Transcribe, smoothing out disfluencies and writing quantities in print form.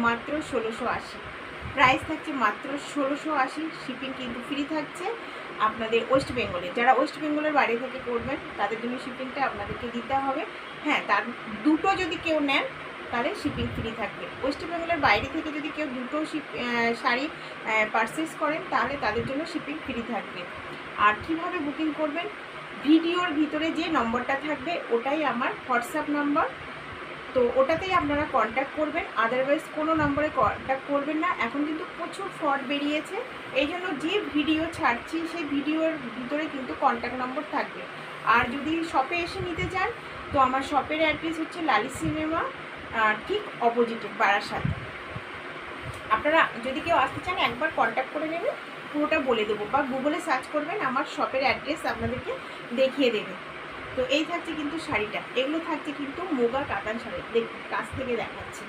মাত্র 1680। প্রাইস থাকছে মাত্র 1680, শিপিং কিন্তু ফ্রি থাকছে আপনাদের ওয়েস্ট বেঙ্গলে। যারা ওয়েস্ট বেঙ্গলের বাইরে থেকে করবেন তাদের জন্য শিপিংটা আপনাদেরকে দিতে হবে। হ্যাঁ, তার দুটো যদি কেউ নেন তাহলে শিপিং ফ্রি থাকবে। ওয়েস্ট বেঙ্গলের বাইরে থেকে যদি কেউ দুটো শাড়ি পারচেস করেন তাহলে তাদের জন্য শিপিং ফ্রি থাকবে। আর কিভাবে বুকিং করবেন, ভিডিওর ভিতরে যে নম্বরটা থাকবে ওটাই আমার হোয়াটসঅ্যাপ নাম্বার, তো ওটাতেই আপনারা কন্ট্যাক্ট করবেন, আদারওয়াইজ কোনো নম্বরে কন্ট্যাক্ট করবেন না। এখন কিন্তু প্রচুর ফ্রড বেরিয়েছে, এই জন্য যে ভিডিও ছাড়ছি সেই ভিডিওর ভিতরে কিন্তু কন্ট্যাক্ট নম্বর থাকবে। আর যদি শপে এসে নিতে চান তো আমার শপের অ্যাড্রেস হচ্ছে লালি সিনেমা, ঠিক অপোজিটে বারাসাত। আপনারা যদি কেউ আসতে চান একবার কন্ট্যাক্ট করে নেবেন, পুরোটা বলে দেবো, বা গুগলে সার্চ করবেন, আমার শপের অ্যাড্রেস আপনাদেরকে দেখিয়ে দেবে। তো এই থাকছে কিন্তু শাড়িটা, এগুলো থাকছে কিন্তু মুগা কাতান শাড়ি। দেখুন কাছ থেকে দেখাচ্ছি,